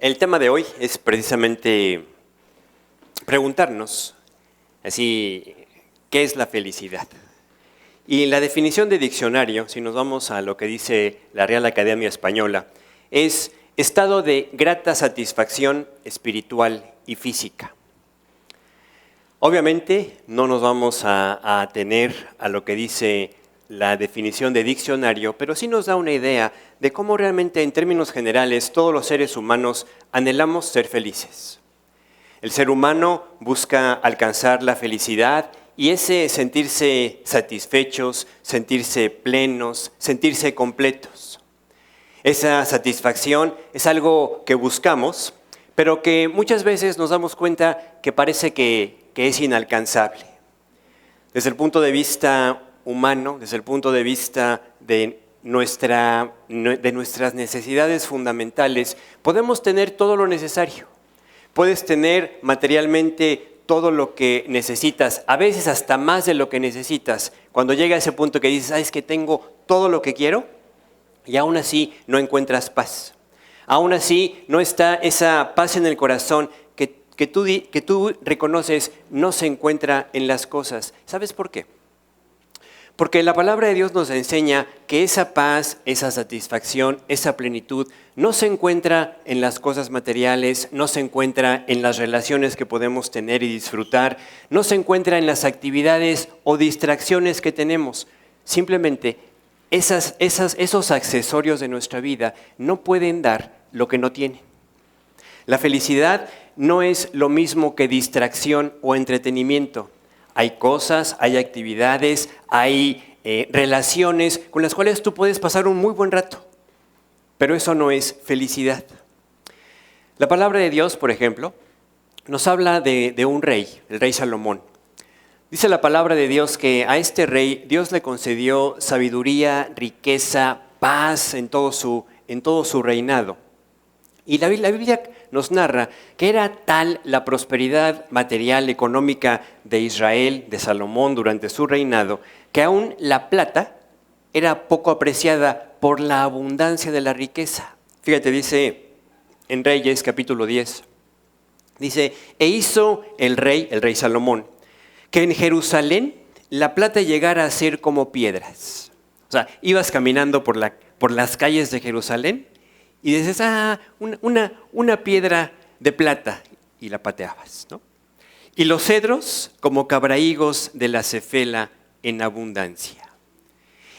El tema de hoy es precisamente preguntarnos, así, ¿qué es la felicidad? Y la definición de diccionario, si nos vamos a lo que dice la Real Academia Española, es estado de grata satisfacción espiritual y física. Obviamente no nos vamos a atener a lo que dice la definición de diccionario, pero sí nos da una idea de cómo realmente en términos generales todos los seres humanos anhelamos ser felices. El ser humano busca alcanzar la felicidad y ese sentirse satisfechos, sentirse plenos, sentirse completos. Esa satisfacción es algo que buscamos, pero que muchas veces nos damos cuenta que parece que es inalcanzable. Desde el punto de vista humano, desde el punto de vista de nuestras necesidades fundamentales, podemos tener todo lo necesario. Puedes tener materialmente todo lo que necesitas, a veces hasta más de lo que necesitas. Cuando llega a ese punto que dices, es que tengo todo lo que quiero, y aún así no encuentras paz. Aún así no está esa paz en el corazón que tú reconoces no se encuentra en las cosas. ¿Sabes por qué? Porque la palabra de Dios nos enseña que esa paz, esa satisfacción, esa plenitud no se encuentra en las cosas materiales, no se encuentra en las relaciones que podemos tener y disfrutar, no se encuentra en las actividades o distracciones que tenemos. Simplemente esos accesorios de nuestra vida no pueden dar lo que no tienen. La felicidad no es lo mismo que distracción o entretenimiento. Hay cosas, hay actividades, hay relaciones con las cuales tú puedes pasar un muy buen rato, pero eso no es felicidad. La palabra de Dios, por ejemplo, nos habla de un rey, el rey Salomón. Dice la palabra de Dios que a este rey Dios le concedió sabiduría, riqueza, paz en todo su reinado. Y la Biblia nos narra que era tal la prosperidad material, económica de Israel, de Salomón durante su reinado, que aún la plata era poco apreciada por la abundancia de la riqueza. Fíjate, dice en Reyes capítulo 10, dice, e hizo el rey Salomón, que en Jerusalén la plata llegara a ser como piedras. O sea, ibas caminando por las calles de Jerusalén y dices, una piedra de plata, y la pateabas, ¿no? Y los cedros como cabrahigos de la cefela en abundancia.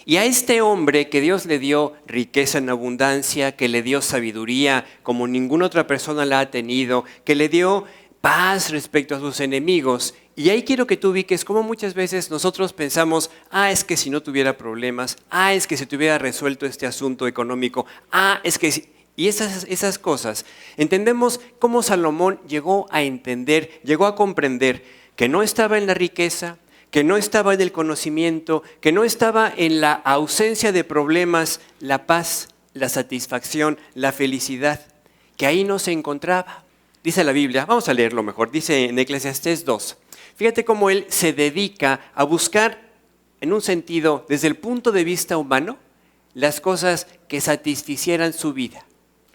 Y a este hombre que Dios le dio riqueza en abundancia, que le dio sabiduría como ninguna otra persona la ha tenido, que le dio paz respecto a sus enemigos. Y ahí quiero que tú ubiques cómo muchas veces nosotros pensamos, es que si no tuviera problemas, es que si tuviera resuelto este asunto económico, es que si... Y esas cosas, entendemos cómo Salomón llegó a entender, llegó a comprender que no estaba en la riqueza, que no estaba en el conocimiento, que no estaba en la ausencia de problemas, la paz, la satisfacción, la felicidad, que ahí no se encontraba. Dice la Biblia, vamos a leerlo mejor, dice en Eclesiastés 2. Fíjate cómo él se dedica a buscar, en un sentido, desde el punto de vista humano, las cosas que satisficieran su vida.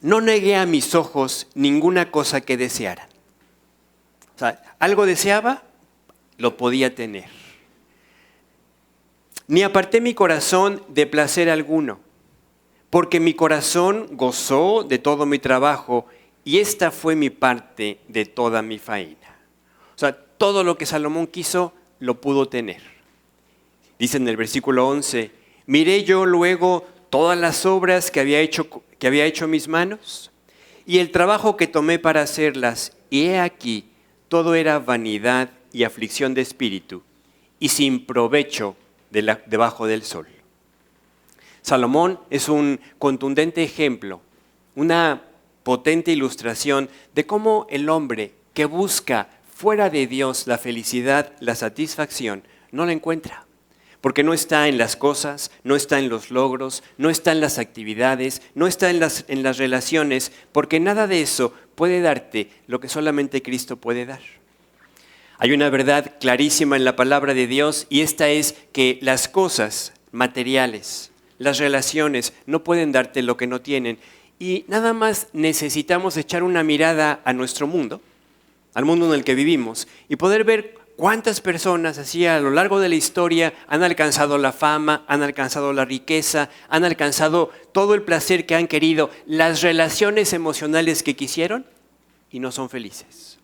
No negué a mis ojos ninguna cosa que desearan. O sea, algo deseaba, lo podía tener. Ni aparté mi corazón de placer alguno, porque mi corazón gozó de todo mi trabajo y esta fue mi parte de toda mi faena. O sea, todo lo que Salomón quiso, lo pudo tener. Dice en el versículo 11, miré yo luego todas las obras que había hecho mis manos y el trabajo que tomé para hacerlas, y he aquí, todo era vanidad y aflicción de espíritu, y sin provecho debajo del sol. Salomón es un contundente ejemplo, una potente ilustración de cómo el hombre que busca fuera de Dios la felicidad, la satisfacción, no la encuentra. Porque no está en las cosas, no está en los logros, no está en las actividades, no está en las relaciones, porque nada de eso puede darte lo que solamente Cristo puede dar. Hay una verdad clarísima en la palabra de Dios y esta es que las cosas materiales, las relaciones no pueden darte lo que no tienen. y nada más necesitamos echar una mirada a nuestro mundo, al mundo en el que vivimos, y poder ver cuántas personas así a lo largo de la historia han alcanzado la fama, han alcanzado la riqueza, han alcanzado todo el placer que han querido, las relaciones emocionales que quisieron y no son felices.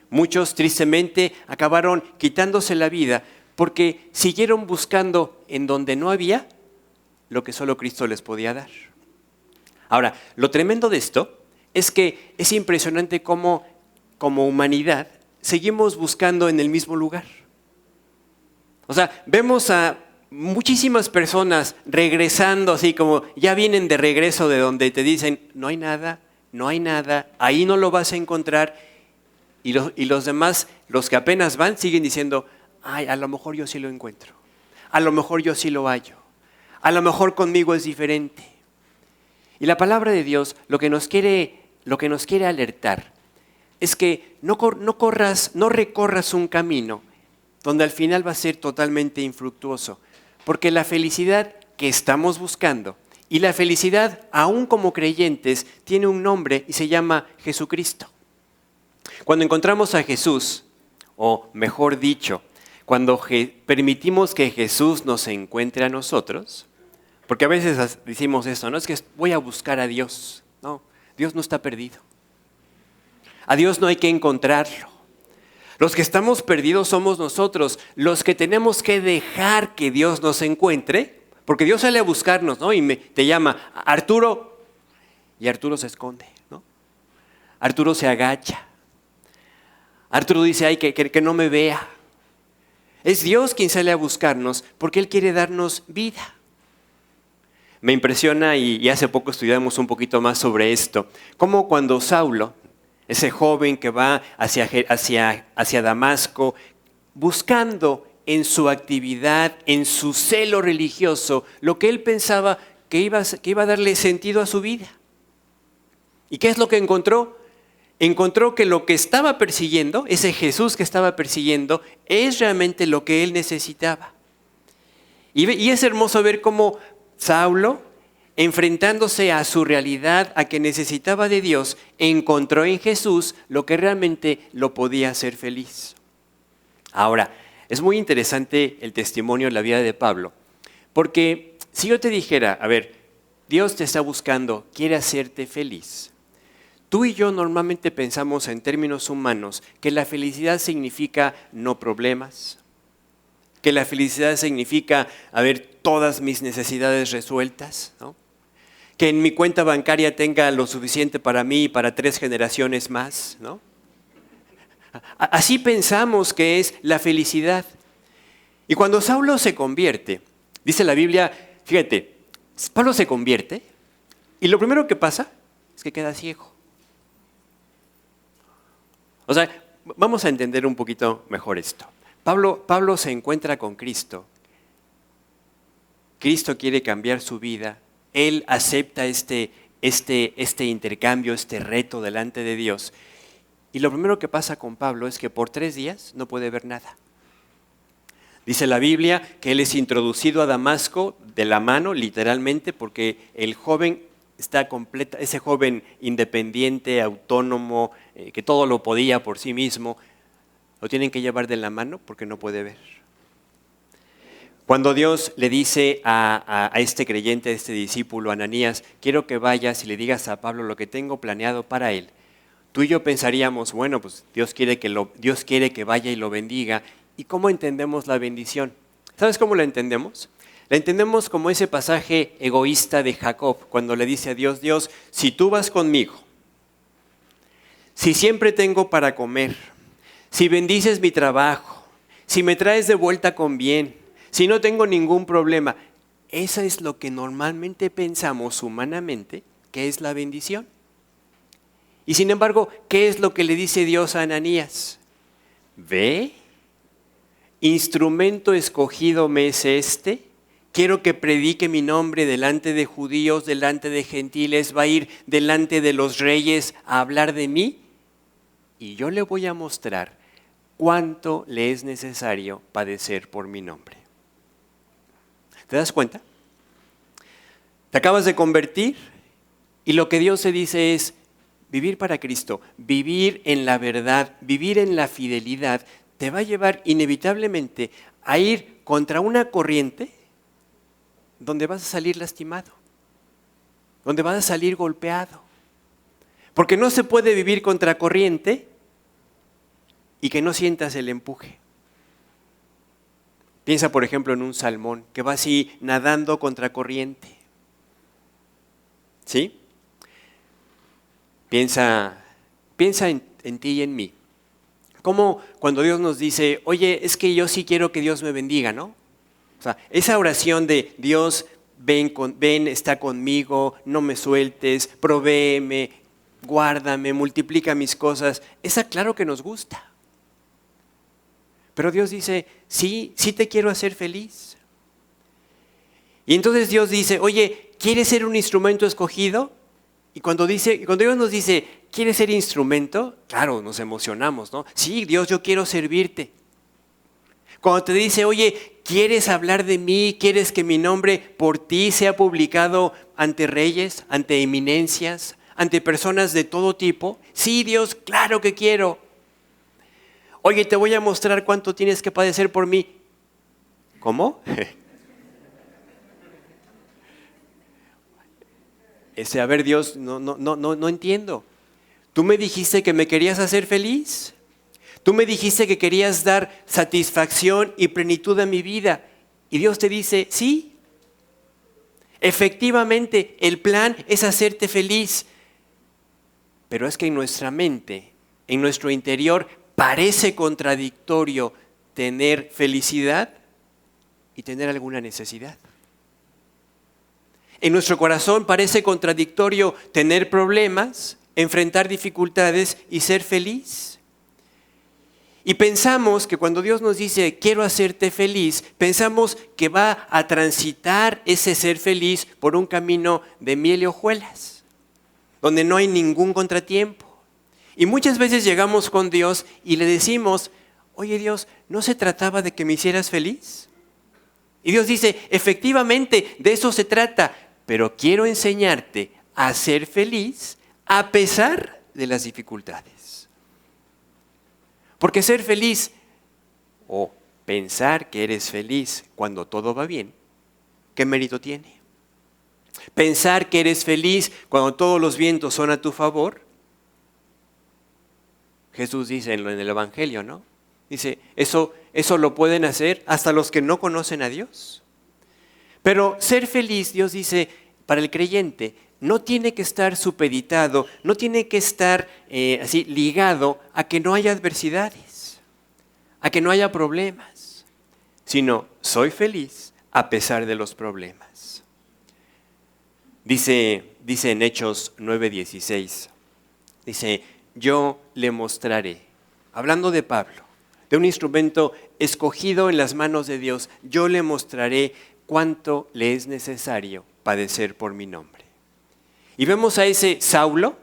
Muchos tristemente acabaron quitándose la vida porque siguieron buscando en donde no había lo que solo Cristo les podía dar. Ahora, lo tremendo de esto es que es impresionante cómo como humanidad seguimos buscando en el mismo lugar. O sea, vemos a muchísimas personas regresando así como ya vienen de regreso de donde te dicen no hay nada, ahí no lo vas a encontrar. Y los demás, los que apenas van, siguen diciendo, ay, a lo mejor yo sí lo encuentro, a lo mejor yo sí lo hallo, a lo mejor conmigo es diferente. Y la palabra de Dios lo que nos quiere alertar es que no recorras un camino donde al final va a ser totalmente infructuoso, porque la felicidad que estamos buscando y la felicidad aún como creyentes tiene un nombre y se llama Jesucristo. Cuando encontramos a Jesús, o mejor dicho, cuando permitimos que Jesús nos encuentre a nosotros, porque a veces decimos eso, no es que voy a buscar a Dios, no, Dios no está perdido. A Dios no hay que encontrarlo. Los que estamos perdidos somos nosotros, los que tenemos que dejar que Dios nos encuentre, porque Dios sale a buscarnos, ¿no? Y te llama, Arturo, y Arturo se esconde, ¿no? Arturo se agacha. Arturo dice, ay, que no me vea. Es Dios quien sale a buscarnos porque Él quiere darnos vida. Me impresiona, y hace poco estudiamos un poquito más sobre esto, cómo cuando Saulo, ese joven que va hacia Damasco, buscando en su actividad, en su celo religioso, lo que él pensaba que iba a darle sentido a su vida. ¿Y qué es lo que encontró? Encontró que lo que estaba persiguiendo, ese Jesús que estaba persiguiendo, es realmente lo que él necesitaba. Y es hermoso ver cómo Saulo, enfrentándose a su realidad, a que necesitaba de Dios, encontró en Jesús lo que realmente lo podía hacer feliz. Ahora, es muy interesante el testimonio en la vida de Pablo, porque si yo te dijera, a ver, Dios te está buscando, quiere hacerte feliz. Tú y yo normalmente pensamos en términos humanos que la felicidad significa no problemas, que la felicidad significa todas mis necesidades resueltas, ¿no? Que en mi cuenta bancaria tenga lo suficiente para mí y para 3 generaciones más, ¿no? Así pensamos que es la felicidad. Y cuando Saulo se convierte, dice la Biblia, fíjate, Pablo se convierte y lo primero que pasa es que queda ciego. O sea, vamos a entender un poquito mejor esto. Pablo se encuentra con Cristo. Cristo quiere cambiar su vida. Él acepta este intercambio, este reto delante de Dios. Y lo primero que pasa con Pablo es que por 3 días no puede ver nada. Dice la Biblia que él es introducido a Damasco de la mano, literalmente, porque el joven está ese joven independiente, autónomo, que todo lo podía por sí mismo, lo tienen que llevar de la mano porque no puede ver. Cuando Dios le dice a este creyente, a este discípulo, Ananías, quiero que vayas y le digas a Pablo lo que tengo planeado para él, tú y yo pensaríamos, bueno, pues Dios quiere que vaya y lo bendiga. ¿Y cómo entendemos la bendición? ¿Sabes cómo la entendemos? La entendemos como ese pasaje egoísta de Jacob, cuando le dice a Dios, Dios, si tú vas conmigo, si siempre tengo para comer, si bendices mi trabajo, si me traes de vuelta con bien, si no tengo ningún problema, eso es lo que normalmente pensamos humanamente que es la bendición. Y sin embargo, ¿qué es lo que le dice Dios a Ananías? Ve, instrumento escogido me es este, quiero que predique mi nombre delante de judíos, delante de gentiles, va a ir delante de los reyes a hablar de mí y yo le voy a mostrar cuánto le es necesario padecer por mi nombre. ¿Te das cuenta? Te acabas de convertir Y lo que Dios se dice es vivir para Cristo, vivir en la verdad, vivir en la fidelidad, te va a llevar inevitablemente a ir contra una corriente donde vas a salir lastimado, donde vas a salir golpeado. Porque no se puede vivir contra corriente y que no sientas el empuje. Piensa, por ejemplo, en un salmón que va así nadando contra corriente. ¿Sí? Piensa en ti y en mí. Como cuando Dios nos dice, oye, es que yo sí quiero que Dios me bendiga, ¿no? O sea, esa oración de Dios, ven, está conmigo, no me sueltes, provéeme, guárdame, multiplica mis cosas. Esa claro que nos gusta. Pero Dios dice, sí te quiero hacer feliz. Y entonces Dios dice, oye, ¿quieres ser un instrumento escogido? Y cuando Dios nos dice, ¿quieres ser instrumento? Claro, nos emocionamos, ¿no? Sí, Dios, yo quiero servirte. Cuando te dice, oye, ¿quieres hablar de mí? ¿Quieres que mi nombre por ti sea publicado ante reyes, ante eminencias, ante personas de todo tipo? Sí, Dios, claro que quiero. Oye, te voy a mostrar cuánto tienes que padecer por mí. ¿Cómo? A ver, Dios, no entiendo. Tú me dijiste que me querías hacer feliz. Tú me dijiste que querías dar satisfacción y plenitud a mi vida. Y Dios te dice, sí. Efectivamente, el plan es hacerte feliz. Pero es que en nuestra mente, en nuestro interior, parece contradictorio tener felicidad y tener alguna necesidad. En nuestro corazón parece contradictorio tener problemas, enfrentar dificultades y ser feliz. Y pensamos que cuando Dios nos dice, quiero hacerte feliz, pensamos que va a transitar ese ser feliz por un camino de miel y hojuelas, donde no hay ningún contratiempo. Y muchas veces llegamos con Dios y le decimos, oye Dios, ¿no se trataba de que me hicieras feliz? Y Dios dice, efectivamente, de eso se trata, pero quiero enseñarte a ser feliz a pesar de las dificultades. Porque ser feliz o pensar que eres feliz cuando todo va bien, ¿qué mérito tiene? Pensar que eres feliz cuando todos los vientos son a tu favor. Jesús dice en el Evangelio, ¿no? Dice, eso lo pueden hacer hasta los que no conocen a Dios. Pero ser feliz, Dios dice, para el creyente, no tiene que estar supeditado, no tiene que estar así ligado a que no haya adversidades, a que no haya problemas, sino soy feliz a pesar de los problemas. Dice en Hechos 9:16, dice, yo le mostraré, hablando de Pablo, de un instrumento escogido en las manos de Dios, yo le mostraré cuánto le es necesario padecer por mi nombre. Y vemos a ese Saulo,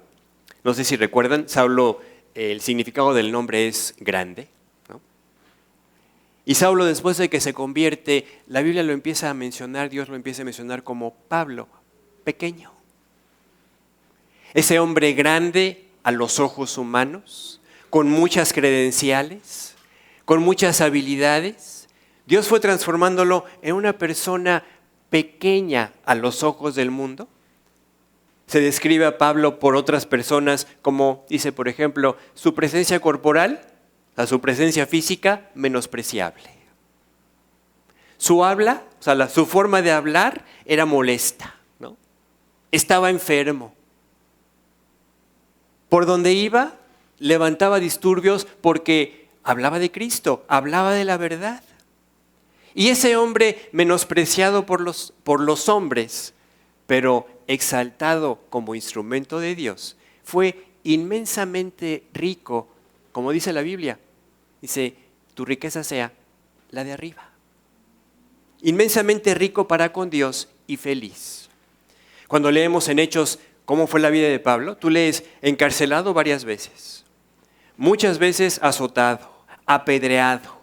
no sé si recuerdan, Saulo, el significado del nombre es grande, ¿no? Y Saulo, después de que se convierte, la Biblia lo empieza a mencionar, Dios lo empieza a mencionar como Pablo, pequeño. Ese hombre grande a los ojos humanos, con muchas credenciales, con muchas habilidades. Dios fue transformándolo en una persona pequeña a los ojos del mundo. Se describe a Pablo por otras personas como, dice por ejemplo, su presencia corporal, su presencia física, menospreciable. Su habla, su forma de hablar era molesta, ¿no? Estaba enfermo. Por donde iba, levantaba disturbios porque hablaba de Cristo, hablaba de la verdad. Y ese hombre menospreciado por los hombres, pero exaltado como instrumento de Dios, fue inmensamente rico, como dice la Biblia. Dice, tu riqueza sea la de arriba. Inmensamente rico para con Dios y feliz. Cuando leemos en Hechos cómo fue la vida de Pablo, tú lees encarcelado varias veces, muchas veces azotado, apedreado.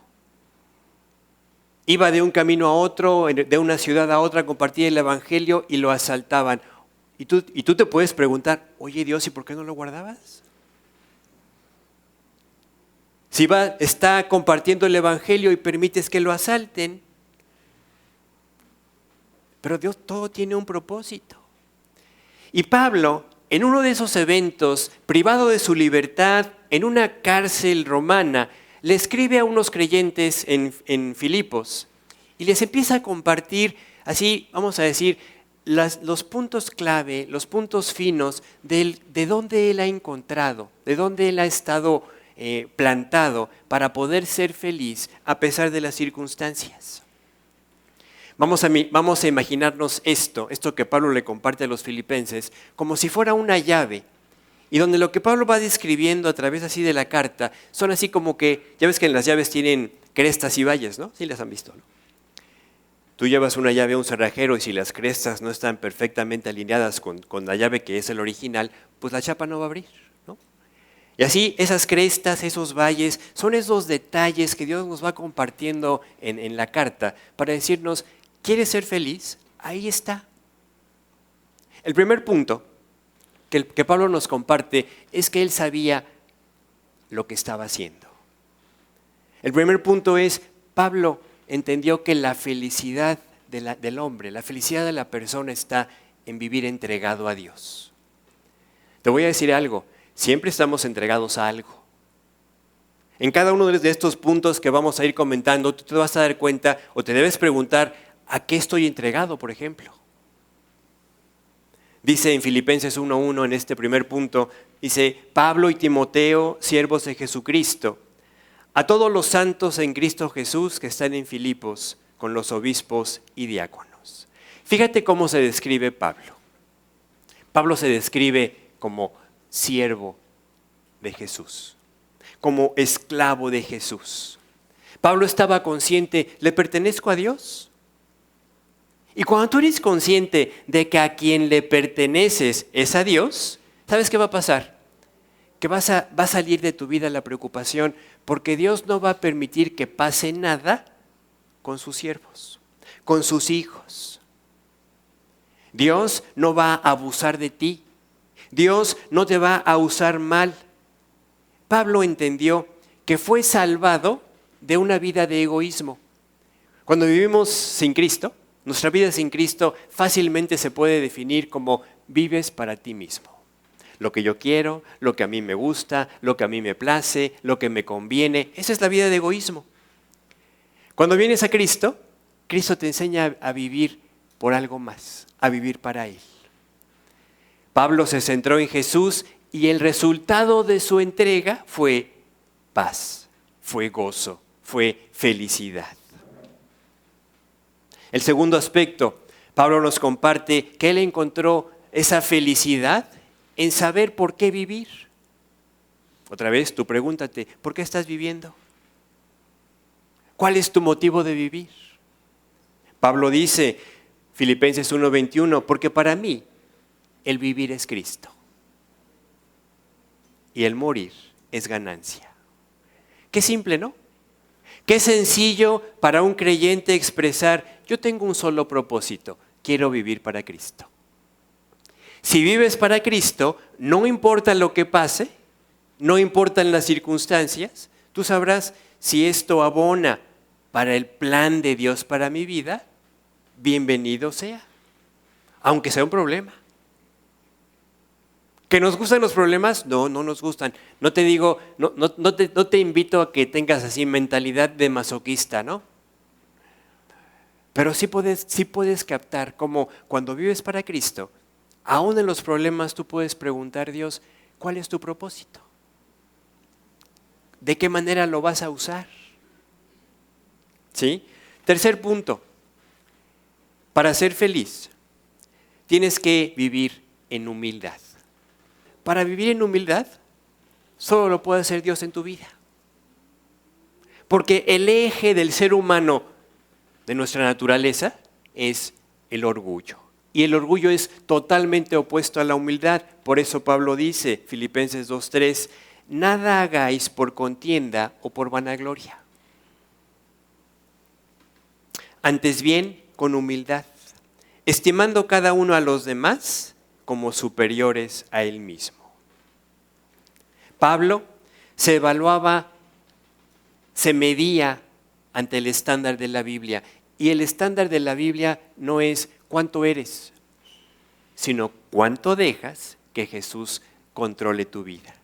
Iba de un camino a otro, de una ciudad a otra, compartía el evangelio y lo asaltaban. Y tú te puedes preguntar, oye Dios, ¿y por qué no lo guardabas? Si está compartiendo el evangelio y permites que lo asalten. Pero Dios todo tiene un propósito. Y Pablo, en uno de esos eventos, privado de su libertad, en una cárcel romana, le escribe a unos creyentes en Filipos y les empieza a compartir, así vamos a decir, los puntos clave, los puntos finos de dónde él ha encontrado, de dónde él ha estado plantado para poder ser feliz a pesar de las circunstancias. Vamos a imaginarnos esto que Pablo le comparte a los filipenses, como si fuera una llave. Y donde lo que Pablo va describiendo a través así de la carta, son así como que, ya ves que en las llaves tienen crestas y valles, ¿no? Sí las han visto, ¿no? Tú llevas una llave a un cerrajero y si las crestas no están perfectamente alineadas con la llave que es el original, pues la chapa no va a abrir, ¿no? Y así esas crestas, esos valles, son esos detalles que Dios nos va compartiendo en la carta para decirnos, ¿quieres ser feliz? Ahí está. El primer punto que Pablo nos comparte es que él sabía lo que estaba haciendo. El primer punto es, Pablo entendió que la felicidad del hombre, la felicidad de la persona está en vivir entregado a Dios. Te voy a decir algo, siempre estamos entregados a algo. En cada uno de estos puntos que vamos a ir comentando, tú te vas a dar cuenta o te debes preguntar, ¿a qué estoy entregado, por ejemplo? Dice en Filipenses 1:1, en este primer punto, dice, Pablo y Timoteo, siervos de Jesucristo, a todos los santos en Cristo Jesús que están en Filipos, con los obispos y diáconos. Fíjate cómo se describe Pablo. Pablo se describe como siervo de Jesús, como esclavo de Jesús. Pablo estaba consciente, ¿le pertenezco a Dios? Y cuando tú eres consciente de que a quien le perteneces es a Dios, ¿sabes qué va a pasar? Que va a salir de tu vida la preocupación, porque Dios no va a permitir que pase nada con sus siervos, con sus hijos. Dios no va a abusar de ti. Dios no te va a usar mal. Pablo entendió que fue salvado de una vida de egoísmo. Cuando vivimos sin Cristo, nuestra vida sin Cristo fácilmente se puede definir como vives para ti mismo. Lo que yo quiero, lo que a mí me gusta, lo que a mí me place, lo que me conviene. Esa es la vida de egoísmo. Cuando vienes a Cristo, Cristo te enseña a vivir por algo más, a vivir para Él. Pablo se centró en Jesús y el resultado de su entrega fue paz, fue gozo, fue felicidad. El segundo aspecto, Pablo nos comparte que él encontró esa felicidad en saber por qué vivir. Otra vez, tú pregúntate, ¿por qué estás viviendo? ¿Cuál es tu motivo de vivir? Pablo dice, Filipenses 1:21, porque para mí el vivir es Cristo y el morir es ganancia. Qué simple, ¿no? Qué sencillo para un creyente expresar, yo tengo un solo propósito, quiero vivir para Cristo. Si vives para Cristo, no importa lo que pase, no importan las circunstancias, tú sabrás si esto abona para el plan de Dios para mi vida, bienvenido sea, aunque sea un problema. ¿Que nos gustan los problemas? No, no nos gustan. No te digo, no te invito a que tengas así mentalidad de masoquista, ¿no? Pero sí puedes captar cómo cuando vives para Cristo, aún en los problemas tú puedes preguntar, Dios, ¿cuál es tu propósito? ¿De qué manera lo vas a usar? ¿Sí? Tercer punto, para ser feliz, tienes que vivir en humildad. Para vivir en humildad, solo lo puede hacer Dios en tu vida. Porque el eje del ser humano, de nuestra naturaleza, es el orgullo. Y el orgullo es totalmente opuesto a la humildad. Por eso Pablo dice, Filipenses 2:3, nada hagáis por contienda o por vanagloria. Antes bien, con humildad, estimando cada uno a los demás como superiores a él mismo. Pablo se evaluaba, se medía ante el estándar de la Biblia. Y el estándar de la Biblia no es cuánto eres, sino cuánto dejas que Jesús controle tu vida.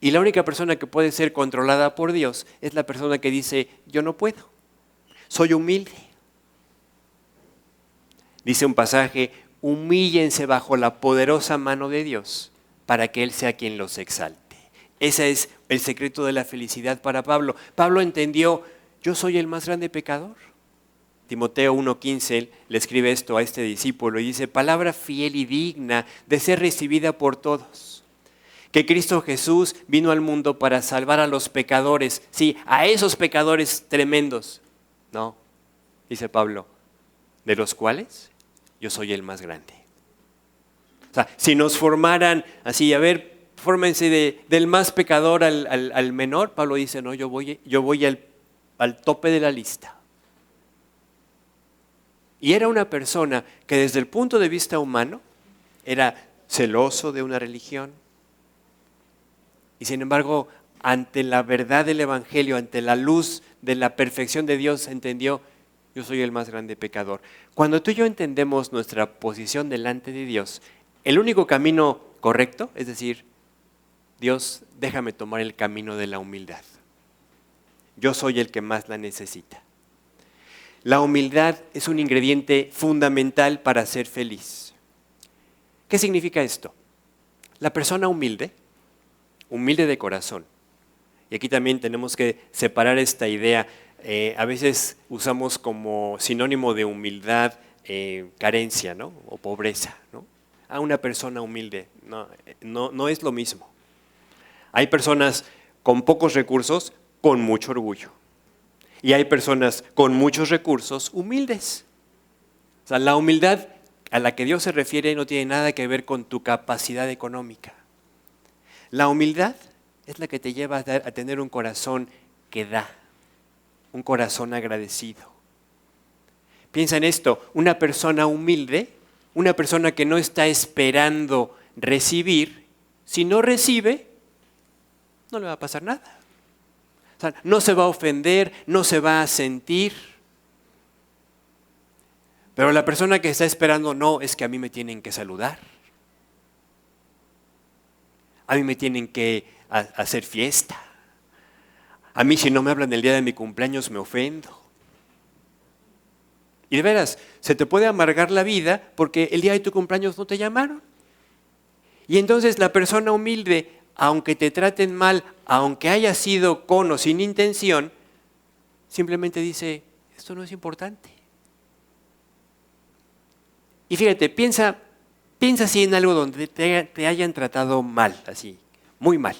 Y la única persona que puede ser controlada por Dios es la persona que dice, yo no puedo, soy humilde. Dice un pasaje, humíllense bajo la poderosa mano de Dios para que Él sea quien los exalte. Ese es el secreto de la felicidad para Pablo. Pablo entendió, yo soy el más grande pecador. Timoteo 1:15 le escribe esto a este discípulo y dice, palabra fiel y digna de ser recibida por todos. Que Cristo Jesús vino al mundo para salvar a los pecadores, sí, a esos pecadores tremendos. No, dice Pablo, de los cuales yo soy el más grande. O sea, si nos formaran así, a ver, fórmense del más pecador al menor, Pablo dice, no, yo voy al tope de la lista. Y era una persona que desde el punto de vista humano era celoso de una religión. Y sin embargo, ante la verdad del Evangelio, ante la luz de la perfección de Dios, entendió, yo soy el más grande pecador. Cuando tú y yo entendemos nuestra posición delante de Dios, el único camino correcto, es decir, Dios, déjame tomar el camino de la humildad. Yo soy el que más la necesita. La humildad es un ingrediente fundamental para ser feliz. ¿Qué significa esto? La persona humilde de corazón. Y aquí también tenemos que separar esta idea. A veces usamos como sinónimo de humildad carencia, ¿no? O pobreza, ¿no? A una persona humilde. No es lo mismo. Hay personas con pocos recursos con mucho orgullo. Y hay personas con muchos recursos humildes. O sea, la humildad a la que Dios se refiere no tiene nada que ver con tu capacidad económica. La humildad es la que te lleva a tener un corazón que da, un corazón agradecido. Piensa en esto, una persona humilde, una persona que no está esperando recibir, si no recibe, no le va a pasar nada. O sea, no se va a ofender, no se va a sentir. Pero la persona que está esperando, no, es que a mí me tienen que saludar. A mí me tienen que hacer fiesta. A mí si no me hablan el día de mi cumpleaños me ofendo. Y de veras, se te puede amargar la vida porque el día de tu cumpleaños no te llamaron. Y entonces la persona humilde, aunque te traten mal, aunque haya sido con o sin intención, simplemente dice, esto no es importante. Y fíjate, piensa así en algo donde te hayan tratado mal, así, muy mal.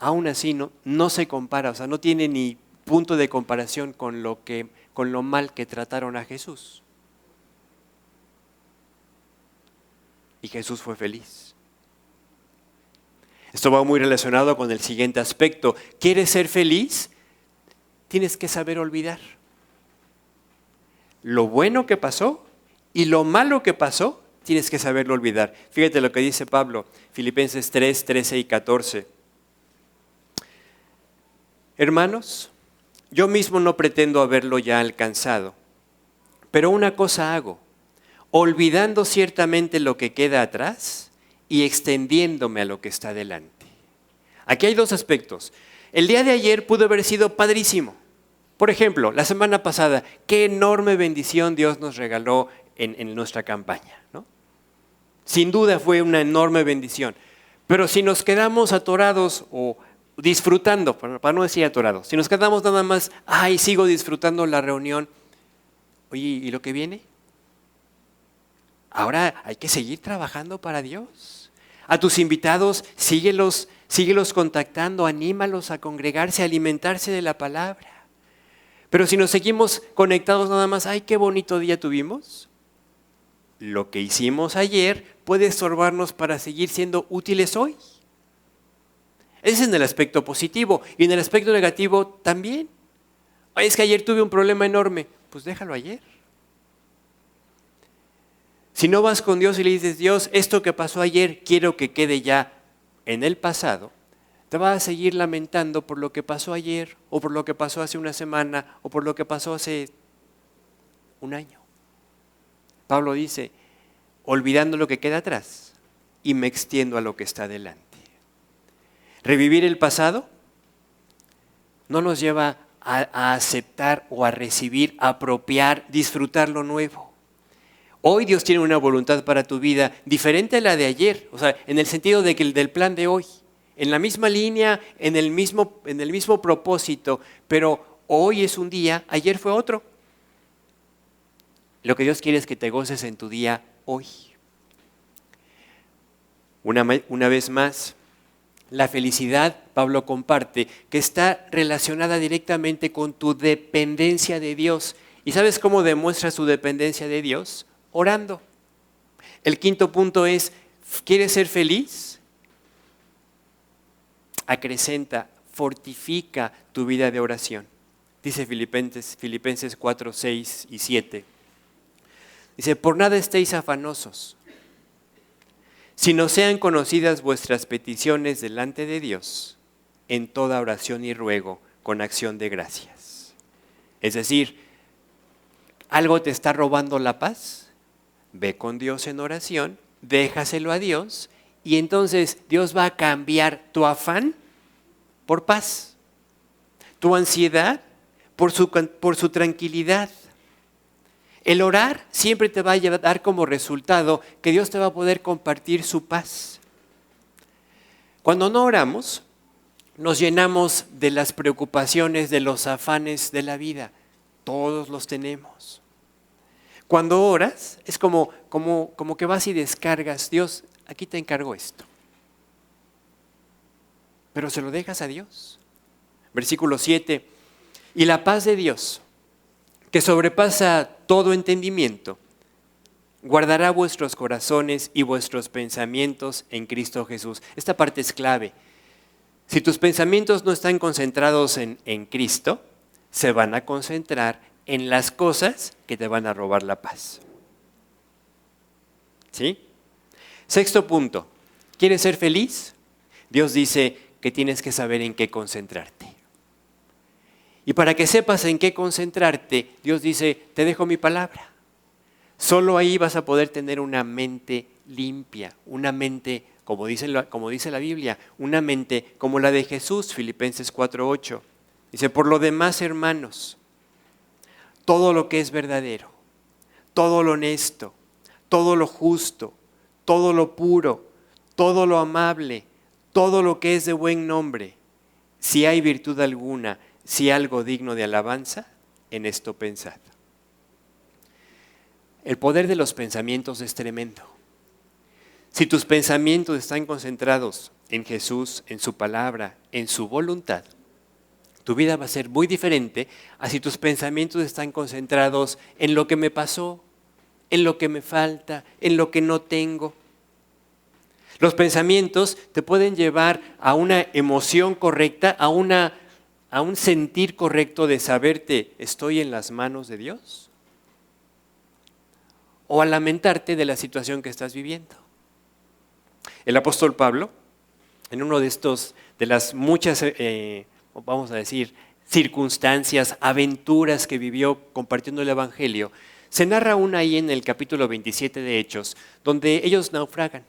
Aún así no se compara, o sea, no tiene ni punto de comparación con lo mal que trataron a Jesús. Y Jesús fue feliz. Esto va muy relacionado con el siguiente aspecto. ¿Quieres ser feliz? Tienes que saber olvidar. Lo bueno que pasó y lo malo que pasó, tienes que saberlo olvidar. Fíjate lo que dice Pablo, Filipenses 3, 13 y 14. Hermanos, yo mismo no pretendo haberlo ya alcanzado, pero una cosa hago, olvidando ciertamente lo que queda atrás y extendiéndome a lo que está delante. Aquí hay dos aspectos. El día de ayer pudo haber sido padrísimo. Por ejemplo, la semana pasada, qué enorme bendición Dios nos regaló en nuestra campaña, ¿no? Sin duda fue una enorme bendición. Pero si nos quedamos atorados o disfrutando, para no decir atorados, si nos quedamos nada más, sigo disfrutando la reunión, oye, ¿y lo que viene? Ahora hay que seguir trabajando para Dios. A tus invitados, síguelos contactando, anímalos a congregarse, a alimentarse de la palabra. Pero si nos seguimos conectados nada más, qué bonito día tuvimos. Lo que hicimos ayer puede estorbarnos para seguir siendo útiles hoy. Ese es en el aspecto positivo. Y en el aspecto negativo también. Es que ayer tuve un problema enorme. Pues déjalo ayer. Si no vas con Dios y le dices, Dios, esto que pasó ayer quiero que quede ya en el pasado, te vas a seguir lamentando por lo que pasó ayer, o por lo que pasó hace una semana, o por lo que pasó hace un año. Pablo dice, olvidando lo que queda atrás y me extiendo a lo que está delante. Revivir el pasado no nos lleva a aceptar o a recibir, a apropiar, disfrutar lo nuevo. Hoy Dios tiene una voluntad para tu vida diferente a la de ayer, o sea, en el sentido de que del plan de hoy, en la misma línea, en el mismo propósito, pero hoy es un día, ayer fue otro. Lo que Dios quiere es que te goces en tu día hoy. Una vez más, la felicidad, Pablo comparte, que está relacionada directamente con tu dependencia de Dios. ¿Y sabes cómo demuestras tu dependencia de Dios? Orando. El quinto punto es, ¿quieres ser feliz? Acrecenta, fortifica tu vida de oración. Dice Filipenses 4, 6 y 7. Dice, por nada estéis afanosos, sino sean conocidas vuestras peticiones delante de Dios en toda oración y ruego con acción de gracias. Es decir, ¿algo te está robando la paz? Ve con Dios en oración, déjaselo a Dios y entonces Dios va a cambiar tu afán por paz, tu ansiedad por su tranquilidad. El orar siempre te va a dar como resultado que Dios te va a poder compartir su paz. Cuando no oramos, nos llenamos de las preocupaciones, de los afanes de la vida. Todos los tenemos. Cuando oras, es como que vas y descargas, Dios, aquí te encargo esto. Pero se lo dejas a Dios. Versículo 7, y la paz de Dios, que sobrepasa todo entendimiento, guardará vuestros corazones y vuestros pensamientos en Cristo Jesús. Esta parte es clave. Si tus pensamientos no están concentrados en Cristo, se van a concentrar en las cosas que te van a robar la paz. ¿Sí? Sexto punto, ¿quieres ser feliz? Dios dice que tienes que saber en qué concentrarte. Y para que sepas en qué concentrarte, Dios dice, te dejo mi palabra. Solo ahí vas a poder tener una mente limpia, una mente, como dice la Biblia, una mente como la de Jesús, Filipenses 4:8. Dice, por lo demás, hermanos, todo lo que es verdadero, todo lo honesto, todo lo justo, todo lo puro, todo lo amable, todo lo que es de buen nombre, si hay virtud alguna, si algo digno de alabanza, en esto pensad. El poder de los pensamientos es tremendo. Si tus pensamientos están concentrados en Jesús, en su palabra, en su voluntad, tu vida va a ser muy diferente a si tus pensamientos están concentrados en lo que me pasó, en lo que me falta, en lo que no tengo. Los pensamientos te pueden llevar a una emoción correcta, a un sentir correcto de saberte, ¿estoy en las manos de Dios? O a lamentarte de la situación que estás viviendo. El apóstol Pablo, en uno de las muchas, vamos a decir, circunstancias, aventuras que vivió compartiendo el Evangelio, se narra una ahí en el capítulo 27 de Hechos, donde ellos naufragan.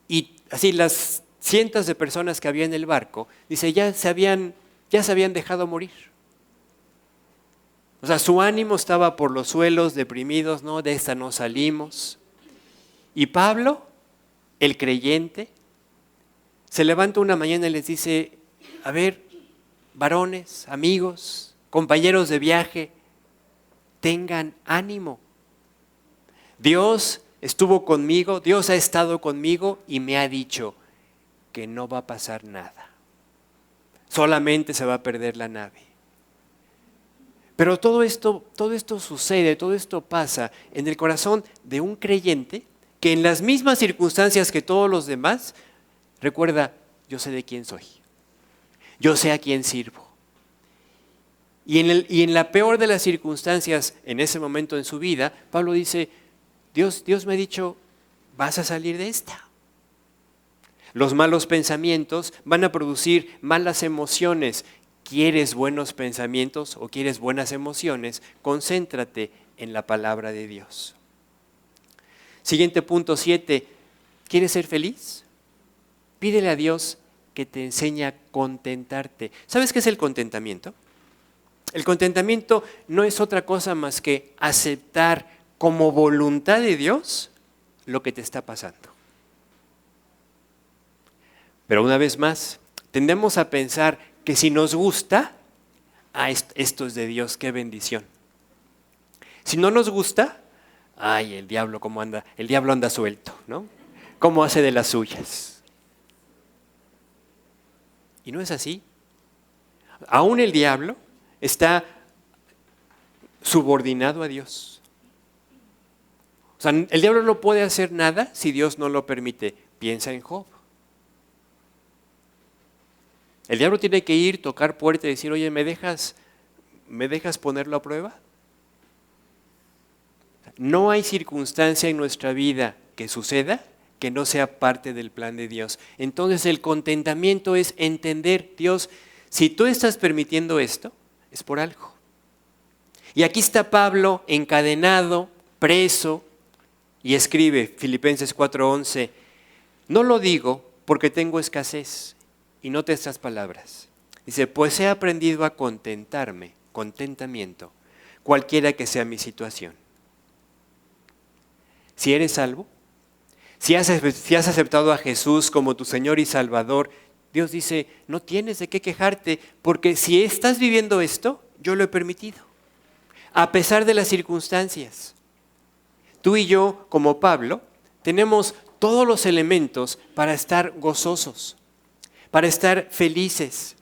Y así las cientos de personas que había en el barco, dice, ya se habían dejado morir. O sea, su ánimo estaba por los suelos, deprimidos, no, de esta no salimos. Y Pablo, el creyente, se levanta una mañana y les dice, a ver, varones, amigos, compañeros de viaje, tengan ánimo. Dios estuvo conmigo, Dios ha estado conmigo y me ha dicho que no va a pasar nada. Solamente se va a perder la nave. Pero todo esto sucede, todo esto pasa en el corazón de un creyente que en las mismas circunstancias que todos los demás, recuerda, yo sé de quién soy, yo sé a quién sirvo. Y en la peor de las circunstancias, en ese momento en su vida, Pablo dice, Dios me ha dicho, vas a salir de esta. Los malos pensamientos van a producir malas emociones. ¿Quieres buenos pensamientos o quieres buenas emociones? Concéntrate en la palabra de Dios. Siguiente punto 7. ¿Quieres ser feliz? Pídele a Dios que te enseñe a contentarte. ¿Sabes qué es el contentamiento? El contentamiento no es otra cosa más que aceptar como voluntad de Dios lo que te está pasando. Pero una vez más, tendemos a pensar que si nos gusta, esto es de Dios, qué bendición. Si no nos gusta, ay, el diablo cómo anda, el diablo anda suelto, ¿no? ¿Cómo hace de las suyas? Y no es así. Aún el diablo está subordinado a Dios. O sea, el diablo no puede hacer nada si Dios no lo permite. Piensa en Job. El diablo tiene que ir, tocar puerta y decir, oye, ¿me dejas ponerlo a prueba? No hay circunstancia en nuestra vida que suceda que no sea parte del plan de Dios. Entonces el contentamiento es entender, Dios, si tú estás permitiendo esto, es por algo. Y aquí está Pablo encadenado, preso, y escribe Filipenses 4:11, no lo digo porque tengo escasez. Y note estas palabras. Dice, pues he aprendido a contentarme, contentamiento, cualquiera que sea mi situación. Si eres salvo, si has aceptado a Jesús como tu Señor y Salvador, Dios dice, no tienes de qué quejarte, porque si estás viviendo esto, yo lo he permitido. A pesar de las circunstancias. Tú y yo, como Pablo, tenemos todos los elementos para estar gozosos. Para estar felices.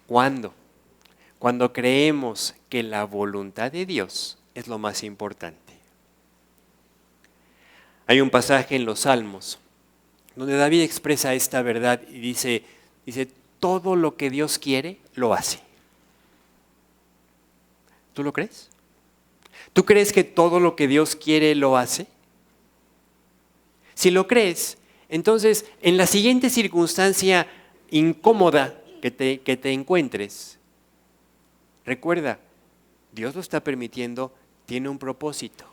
¿Cuándo? Cuando creemos que la voluntad de Dios es lo más importante. Hay un pasaje en los Salmos donde David expresa esta verdad y dice, todo lo que Dios quiere, lo hace. ¿Tú lo crees? ¿Tú crees que todo lo que Dios quiere, lo hace? Si lo crees, entonces, en la siguiente circunstancia incómoda que te encuentres, recuerda, Dios lo está permitiendo, tiene un propósito.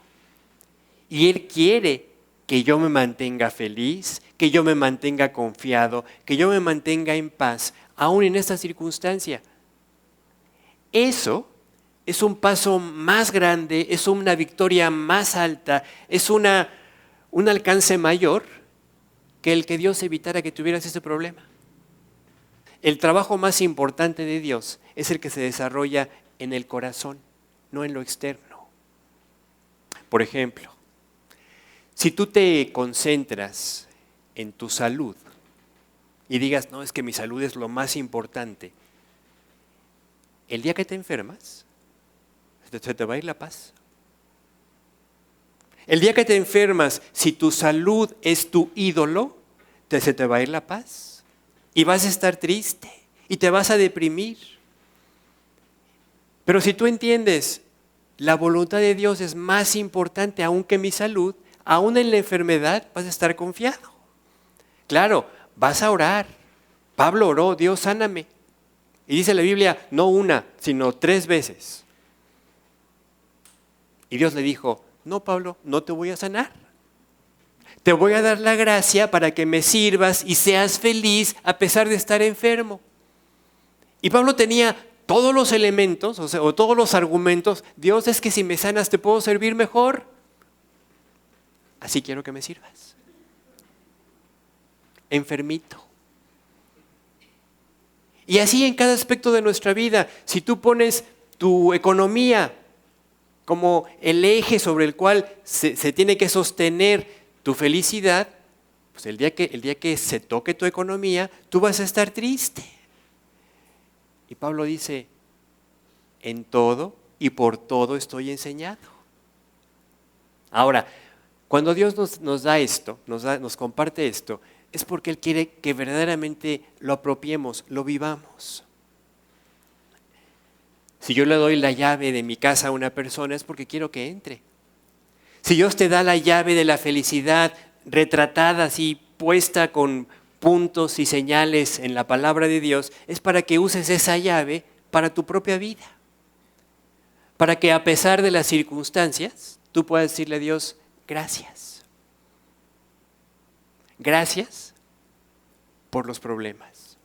Y Él quiere que yo me mantenga feliz, que yo me mantenga confiado, que yo me mantenga en paz, aún en esta circunstancia. Eso es un paso más grande, es una victoria más alta, es un alcance mayor que el que Dios evitara que tuvieras ese problema. El trabajo más importante de Dios es el que se desarrolla en el corazón, no en lo externo. Por ejemplo, si tú te concentras en tu salud y digas, no, es que mi salud es lo más importante, el día que te enfermas, se te va a ir la paz. El día que te enfermas, si tu salud es tu ídolo, se te va a ir la paz. Y vas a estar triste y te vas a deprimir. Pero si tú entiendes, la voluntad de Dios es más importante aún que mi salud, aún en la enfermedad vas a estar confiado. Claro, vas a orar. Pablo oró, Dios sáname. Y dice la Biblia, no una, sino 3 veces. Y Dios le dijo, no, Pablo, no te voy a sanar. Te voy a dar la gracia para que me sirvas y seas feliz a pesar de estar enfermo. Y Pablo tenía todos los elementos, o todos los argumentos. Dios, es que si me sanas te puedo servir mejor. Así quiero que me sirvas. Enfermito. Y así en cada aspecto de nuestra vida. Si tú pones tu economía como el eje sobre el cual se tiene que sostener tu felicidad, pues el día que se toque tu economía, tú vas a estar triste. Y Pablo dice, en todo y por todo estoy enseñado. Ahora, cuando Dios nos da esto, nos comparte esto, es porque Él quiere que verdaderamente lo apropiemos, lo vivamos. Si yo le doy la llave de mi casa a una persona es porque quiero que entre. Si Dios te da la llave de la felicidad retratada así, puesta con puntos y señales en la palabra de Dios, es para que uses esa llave para tu propia vida. Para que a pesar de las circunstancias, tú puedas decirle a Dios, gracias. Gracias por los problemas.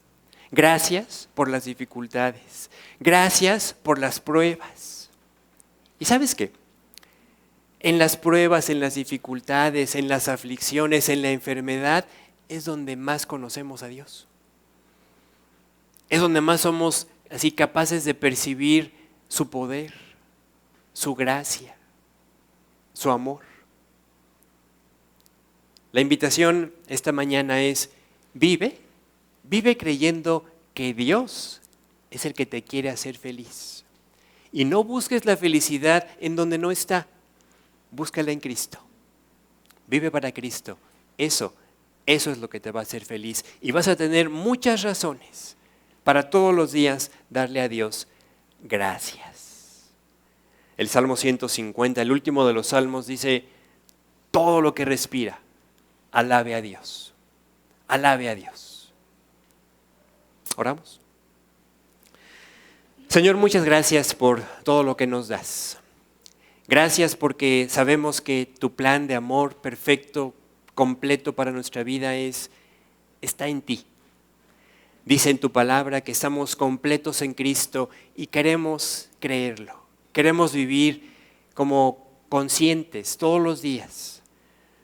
Gracias por las dificultades. Gracias por las pruebas. ¿Y sabes qué? En las pruebas, en las dificultades, en las aflicciones, en la enfermedad, es donde más conocemos a Dios. Es donde más somos así capaces de percibir su poder, su gracia, su amor. La invitación esta mañana es, vive creyendo que Dios es el que te quiere hacer feliz. Y no busques la felicidad en donde no está, búscala en Cristo. Vive para Cristo. Eso es lo que te va a hacer feliz. Y vas a tener muchas razones para todos los días darle a Dios gracias. El Salmo 150, el último de los salmos, dice, todo lo que respira, alabe a Dios. Alabe a Dios. Oramos. Señor, muchas gracias por todo lo que nos das. Gracias porque sabemos que tu plan de amor perfecto, completo para nuestra vida está en ti. Dice en tu palabra que estamos completos en Cristo y queremos creerlo. Queremos vivir como conscientes todos los días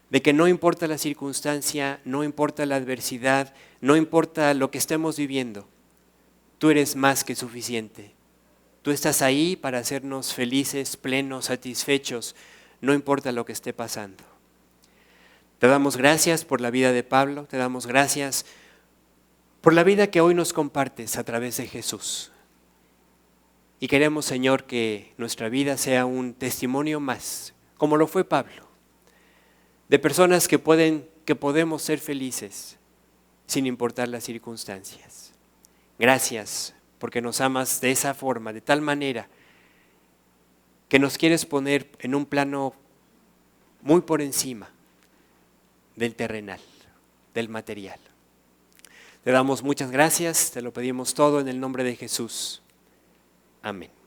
de que no importa la circunstancia, no importa la adversidad, no importa lo que estemos viviendo, tú eres más que suficiente. Tú estás ahí para hacernos felices, plenos, satisfechos, no importa lo que esté pasando. Te damos gracias por la vida de Pablo, te damos gracias por la vida que hoy nos compartes a través de Jesús. Y queremos, Señor, que nuestra vida sea un testimonio más, como lo fue Pablo, de personas que podemos ser felices sin importar las circunstancias. Gracias porque nos amas de esa forma, de tal manera que nos quieres poner en un plano muy por encima del terrenal, del material. Te damos muchas gracias, te lo pedimos todo en el nombre de Jesús. Amén.